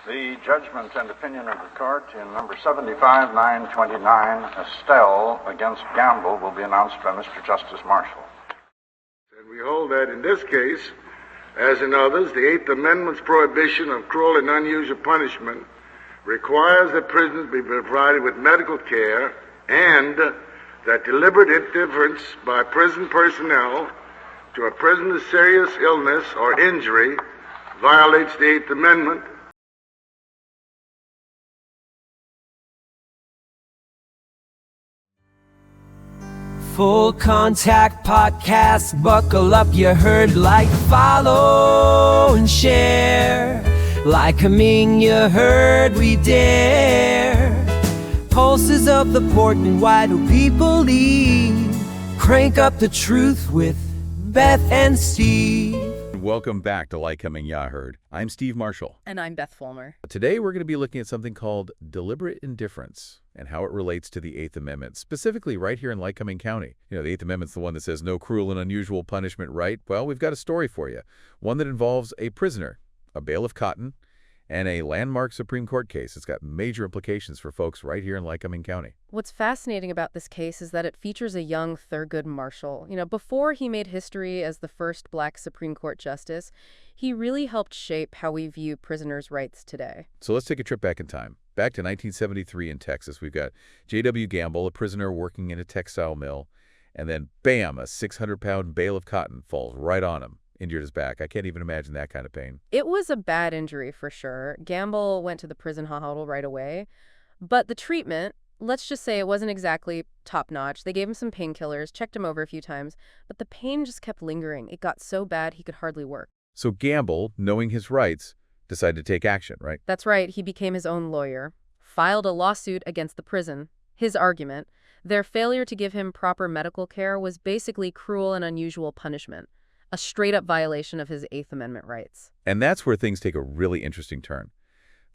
The judgment and opinion of the court in number 75-929, Estelle against Gamble, will be announced by Mr. Justice Marshall. And we hold that in this case, as in others, the Eighth Amendment's prohibition of cruel and unusual punishment requires that prisoners be provided with medical care, and that deliberate indifference by prison personnel to a prisoner's serious illness or injury violates the Eighth Amendment. Full Contact Podcast, buckle up, you heard, like, follow, and share. Lycoming, you heard, we dare. Pulses of the Portland, why do people leave? Crank up the truth with Beth and Steve. Welcome back to Lycoming Yaherd. I'm Steve Marshall. And I'm Beth Fulmer. Today we're going to be looking at something called deliberate indifference and how it relates to the Eighth Amendment, specifically right here in Lycoming County. You know, the Eighth Amendment's the one that says no cruel and unusual punishment, right? Well, we've got a story for you. One that involves a prisoner, a bale of cotton, and a landmark Supreme Court case. It's got major implications for folks right here in Lycoming County. What's fascinating about this case is that it features a young Thurgood Marshall. You know, before he made history as the first Black Supreme Court justice, he really helped shape how we view prisoners' rights today. So let's take a trip back in time. Back to 1973 in Texas, we've got J.W. Gamble, a prisoner working in a textile mill, and then bam, a 600-pound bale of cotton falls right on him. Injured his back. I can't even imagine that kind of pain. It was a bad injury for sure. Gamble went to the prison hospital right away. But the treatment, let's just say it wasn't exactly top-notch. They gave him some painkillers, checked him over a few times, but the pain just kept lingering. It got so bad he could hardly work. So Gamble, knowing his rights, decided to take action, right? That's right. He became his own lawyer, filed a lawsuit against the prison. His argument, their failure to give him proper medical care was basically cruel and unusual punishment. A straight-up violation of his Eighth Amendment rights. And that's where things take a really interesting turn.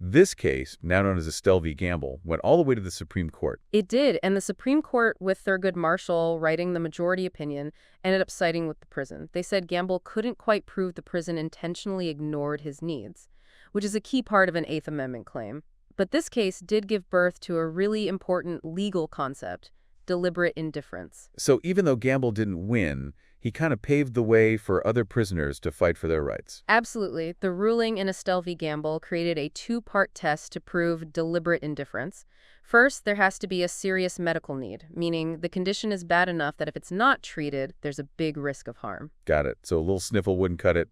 This case, now known as Estelle v. Gamble, went all the way to the Supreme Court. It did, and the Supreme Court, with Thurgood Marshall writing the majority opinion, ended up siding with the prison. They said Gamble couldn't quite prove the prison intentionally ignored his needs, which is a key part of an Eighth Amendment claim. But this case did give birth to a really important legal concept, deliberate indifference. So even though Gamble didn't win, he kind of paved the way for other prisoners to fight for their rights. Absolutely. The ruling in Estelle v. Gamble created a two-part test to prove deliberate indifference. First, there has to be a serious medical need, meaning the condition is bad enough that if it's not treated, there's a big risk of harm. Got it. So a little sniffle wouldn't cut it.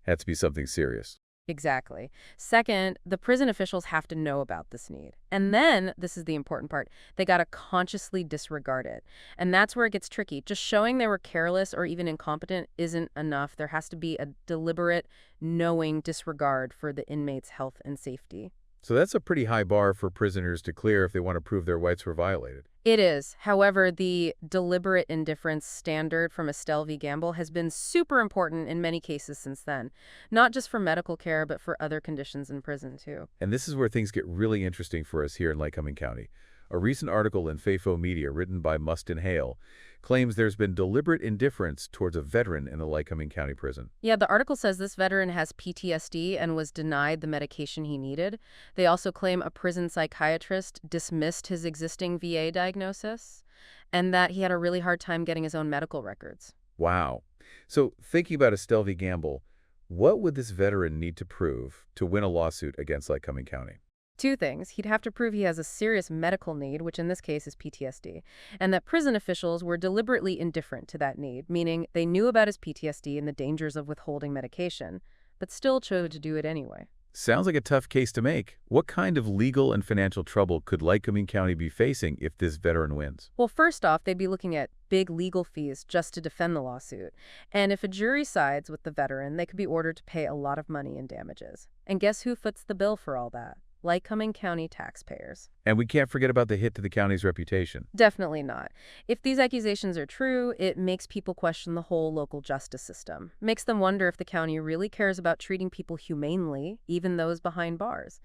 Had to be something serious. Exactly. Second, the prison officials have to know about this need. And then, this is the important part, they got to consciously disregard it. And that's where it gets tricky. Just showing they were careless or even incompetent isn't enough. There has to be a deliberate, knowing disregard for the inmate's health and safety. So that's a pretty high bar for prisoners to clear if they want to prove their rights were violated. It is. However, the deliberate indifference standard from Estelle v. Gamble has been super important in many cases since then. Not just for medical care, but for other conditions in prison, too. And this is where things get really interesting for us here in Lycoming County. A recent article in FAFO Media written by Mustin, Hale claims there's been deliberate indifference towards a veteran in the Lycoming County Prison. Yeah, the article says this veteran has PTSD and was denied the medication he needed. They also claim a prison psychiatrist dismissed his existing VA diagnosis and that he had a really hard time getting his own medical records. Wow. So thinking about Estelle v. Gamble, what would this veteran need to prove to win a lawsuit against Lycoming County? Two things. He'd have to prove he has a serious medical need, which in this case is PTSD, and that prison officials were deliberately indifferent to that need, meaning they knew about his PTSD and the dangers of withholding medication, but still chose to do it anyway. Sounds like a tough case to make. What kind of legal and financial trouble could Lycoming County be facing if this veteran wins? Well, first off, they'd be looking at big legal fees just to defend the lawsuit. And if a jury sides with the veteran, they could be ordered to pay a lot of money in damages. And guess who foots the bill for all that? Lycoming County taxpayers. And we can't forget about the hit to the county's reputation. Definitely not. If these accusations are true, it makes people question the whole local justice system. Makes them wonder if the county really cares about treating people humanely, even those behind bars.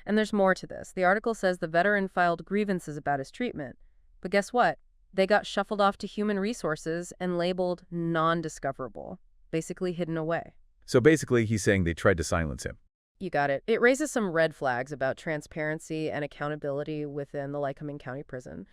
And there's more to this. The article says the veteran filed grievances about his treatment. But guess what? They got shuffled off to human resources and labeled non-discoverable, basically hidden away. So basically, he's saying they tried to silence him. You got it. It raises some red flags about transparency and accountability within the Lycoming County Prison.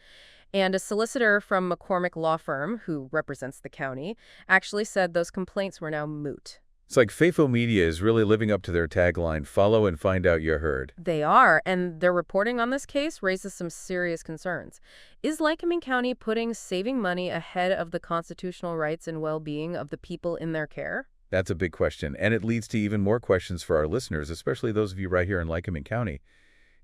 And a solicitor from McCormick Law Firm, who represents the county, actually said those complaints were now moot. It's like FAFO Media is really living up to their tagline, follow and find out you heard. They are, and their reporting on this case raises some serious concerns. Is Lycoming County putting saving money ahead of the constitutional rights and well-being of the people in their care? That's a big question, and it leads to even more questions for our listeners, especially those of you right here in Lycoming County.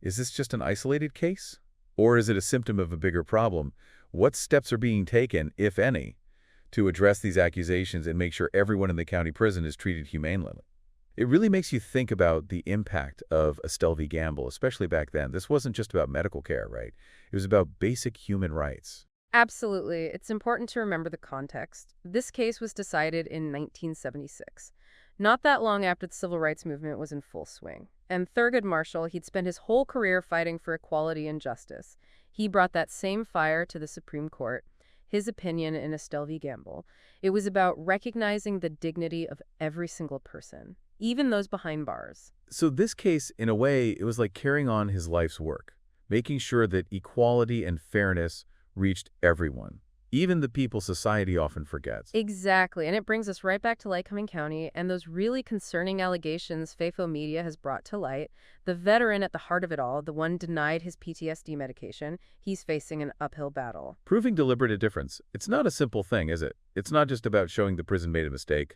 Is this just an isolated case? Or is it a symptom of a bigger problem? What steps are being taken, if any, to address these accusations and make sure everyone in the county prison is treated humanely? It really makes you think about the impact of Estelle v. Gamble, especially back then. This wasn't just about medical care, right? It was about basic human rights. Absolutely. It's important to remember the context. This case was decided in 1976, not that long after the civil rights movement was in full swing. And Thurgood Marshall, he'd spent his whole career fighting for equality and justice. He brought that same fire to the Supreme Court. His opinion in Estelle v. Gamble, it was about recognizing the dignity of every single person, even those behind bars. So this case, in a way, it was like carrying on his life's work, making sure that equality and fairness reached everyone, even the people society often forgets. Exactly, and it brings us right back to Lycoming County and those really concerning allegations FAFO Media has brought to light. The veteran at the heart of it all, the one denied his PTSD medication, he's facing an uphill battle. Proving deliberate indifference, it's not a simple thing, is it? It's not just about showing the prison made a mistake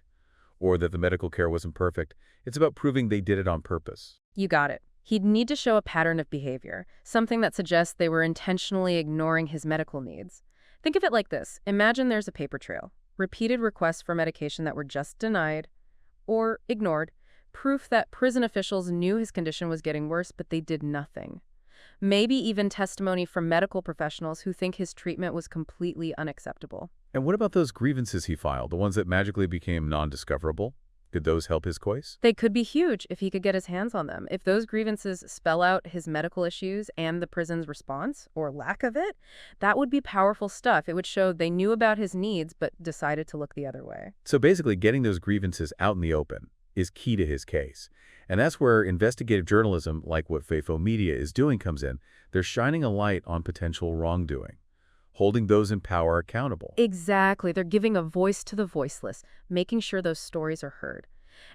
or that the medical care wasn't perfect. It's about proving they did it on purpose. You got it. He'd need to show a pattern of behavior, something that suggests they were intentionally ignoring his medical needs. Think of it like this. Imagine there's a paper trail, repeated requests for medication that were just denied or ignored, proof that prison officials knew his condition was getting worse, but they did nothing. Maybe even testimony from medical professionals who think his treatment was completely unacceptable. And what about those grievances he filed, the ones that magically became non-discoverable? Did those help his case? They could be huge if he could get his hands on them. If those grievances spell out his medical issues and the prison's response, or lack of it, that would be powerful stuff. It would show they knew about his needs but decided to look the other way. So basically, getting those grievances out in the open is key to his case. And that's where investigative journalism, like what FAFO Media is doing, comes in. They're shining a light on potential wrongdoing, holding those in power accountable. Exactly. They're giving a voice to the voiceless, making sure those stories are heard.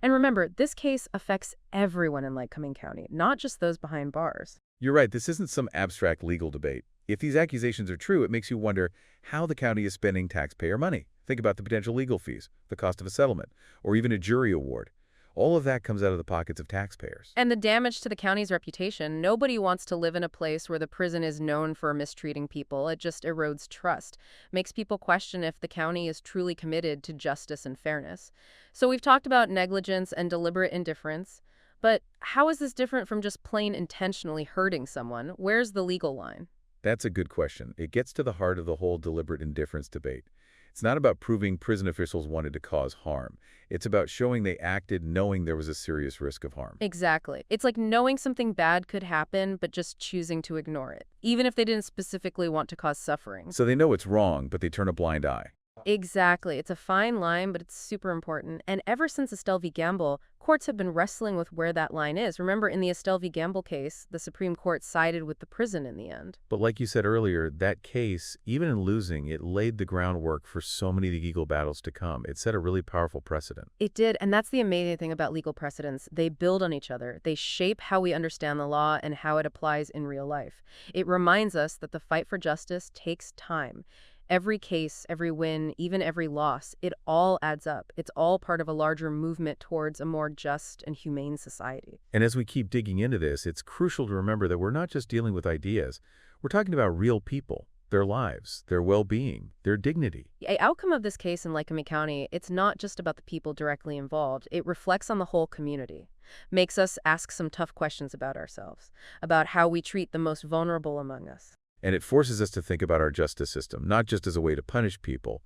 And remember, this case affects everyone in Lycoming County, not just those behind bars. You're right. This isn't some abstract legal debate. If these accusations are true, it makes you wonder how the county is spending taxpayer money. Think about the potential legal fees, the cost of a settlement, or even a jury award. All of that comes out of the pockets of taxpayers. And the damage to the county's reputation. Nobody wants to live in a place where the prison is known for mistreating people. It just erodes trust, makes people question if the county is truly committed to justice and fairness. So we've talked about negligence and deliberate indifference, but how is this different from just plain intentionally hurting someone? Where's the legal line? That's a good question. It gets to the heart of the whole deliberate indifference debate. It's not about proving prison officials wanted to cause harm. It's about showing they acted knowing there was a serious risk of harm. Exactly. It's like knowing something bad could happen, but just choosing to ignore it, even if they didn't specifically want to cause suffering. So they know it's wrong, but they turn a blind eye. Exactly. It's a fine line, but it's super important. And ever since Estelle v. Gamble, courts have been wrestling with where that line is. Remember, in the Estelle v. Gamble case, the Supreme Court sided with the prison in the end. But like you said earlier, that case, even in losing, it laid the groundwork for so many legal battles to come. It set a really powerful precedent. It did, and that's the amazing thing about legal precedents. They build on each other. They shape how we understand the law and how it applies in real life. It reminds us that the fight for justice takes time. Every case, every win, even every loss, it all adds up. It's all part of a larger movement towards a more just and humane society. And as we keep digging into this, it's crucial to remember that we're not just dealing with ideas. We're talking about real people, their lives, their well-being, their dignity. The outcome of this case in Lycoming County, it's not just about the people directly involved. It reflects on the whole community. Makes us ask some tough questions about ourselves, about how we treat the most vulnerable among us. And it forces us to think about our justice system, not just as a way to punish people,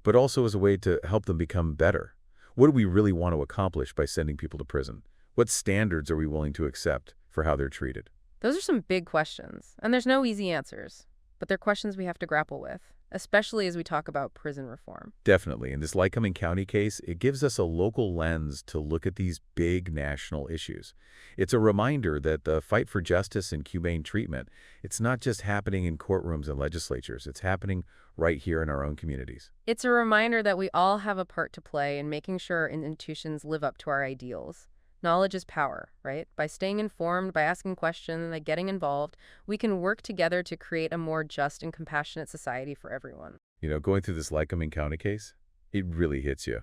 but also as a way to help them become better. What do we really want to accomplish by sending people to prison? What standards are we willing to accept for how they're treated? Those are some big questions, and there's no easy answers, but they're questions we have to grapple with. especially as we talk about prison reform. Definitely. In this Lycoming County case, it gives us a local lens to look at these big national issues. It's a reminder that the fight for justice and humane treatment, it's not just happening in courtrooms and legislatures. It's happening right here in our own communities. It's a reminder that we all have a part to play in making sure our institutions live up to our ideals. Knowledge is power, right? By staying informed, by asking questions, by getting involved, we can work together to create a more just and compassionate society for everyone. You know, going through this Lycoming County case, it really hits you.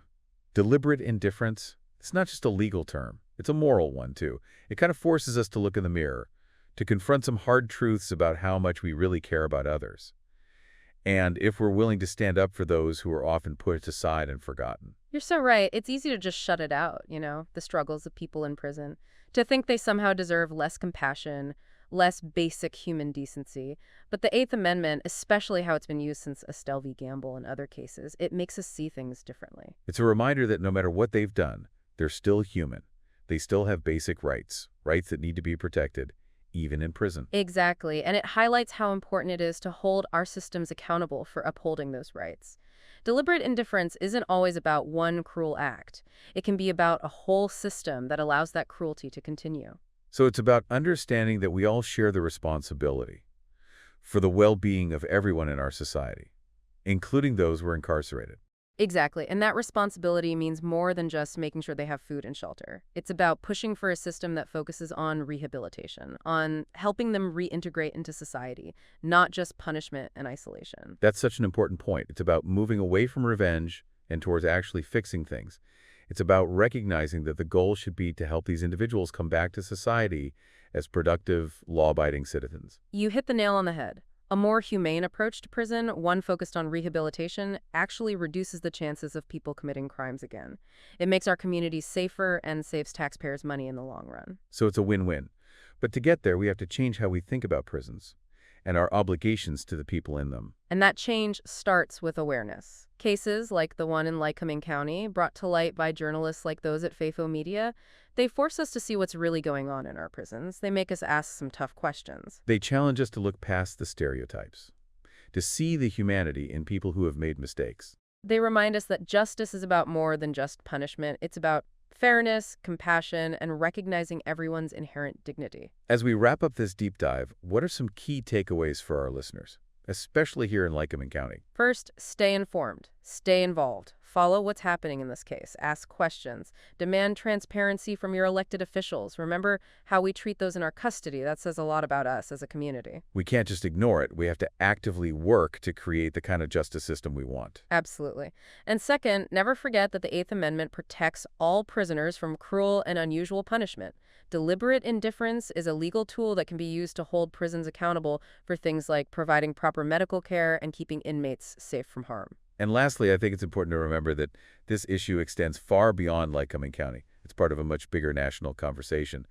Deliberate indifference, it's not just a legal term. It's a moral one, too. It kind of forces us to look in the mirror, to confront some hard truths about how much we really care about others. And if we're willing to stand up for those who are often put aside and forgotten. You're so right. It's easy to just shut it out, the struggles of people in prison, to think they somehow deserve less compassion, less basic human decency. But the Eighth Amendment, especially how it's been used since Estelle v. Gamble and other cases, it makes us see things differently. It's a reminder that no matter what they've done, they're still human. They still have basic rights that need to be protected, even in prison. Exactly, and it highlights how important it is to hold our systems accountable for upholding those rights. Deliberate indifference isn't always about one cruel act. It can be about a whole system that allows that cruelty to continue. So it's about understanding that we all share the responsibility for the well-being of everyone in our society, including those who are incarcerated. Exactly, and that responsibility means more than just making sure they have food and shelter. It's about pushing for a system that focuses on rehabilitation, on helping them reintegrate into society, not just punishment and isolation. That's such an important point. It's about moving away from revenge and towards actually fixing things. It's about recognizing that the goal should be to help these individuals come back to society as productive, law-abiding citizens. You hit the nail on the head. A more humane approach to prison, one focused on rehabilitation, actually reduces the chances of people committing crimes again. It makes our communities safer and saves taxpayers money in the long run. So it's a win-win. But to get there, we have to change how we think about prisons and our obligations to the people in them. And that change starts with awareness. Cases like the one in Lycoming County, brought to light by journalists like those at FAFO Media, they force us to see what's really going on in our prisons. They make us ask some tough questions. They challenge us to look past the stereotypes, to see the humanity in people who have made mistakes. They remind us that justice is about more than just punishment. It's about fairness, compassion, and recognizing everyone's inherent dignity. As we wrap up this deep dive, what are some key takeaways for our listeners, especially here in Lycoming County? First, stay informed. Stay involved. Follow what's happening in this case. Ask questions. Demand transparency from your elected officials. Remember how we treat those in our custody. That says a lot about us as a community. We can't just ignore it. We have to actively work to create the kind of justice system we want. Absolutely. And second, never forget that the Eighth Amendment protects all prisoners from cruel and unusual punishment. Deliberate indifference is a legal tool that can be used to hold prisons accountable for things like providing proper medical care and keeping inmates safe from harm. And lastly, I think it's important to remember that this issue extends far beyond Lycoming County. It's part of a much bigger national conversation.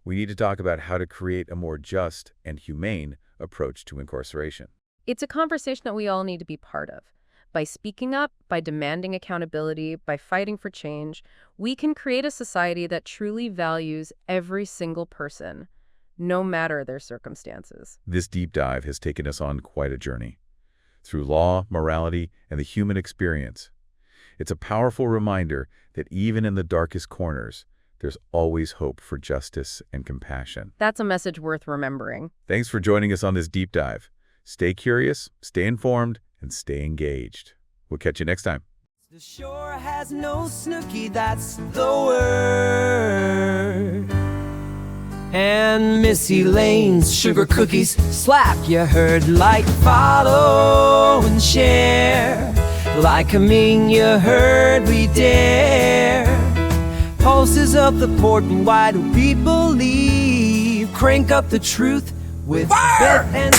We need to talk about how to create a more just and humane approach to incarceration. It's a conversation that we all need to be part of. By speaking up, by demanding accountability, by fighting for change, we can create a society that truly values every single person, no matter their circumstances. This deep dive has taken us on quite a journey through law, morality, and the human experience. It's a powerful reminder that even in the darkest corners, there's always hope for justice and compassion. That's a message worth remembering. Thanks for joining us on this deep dive. Stay curious, stay informed, and stay engaged. We'll catch you next time. The shore has no snooky, that's the word. And Missy Lane's sugar cookies slap, you heard. Like, follow, and share. Lycoming, you heard, we dare. Pulses up the port, and why do people leave? Crank up the truth with Beth and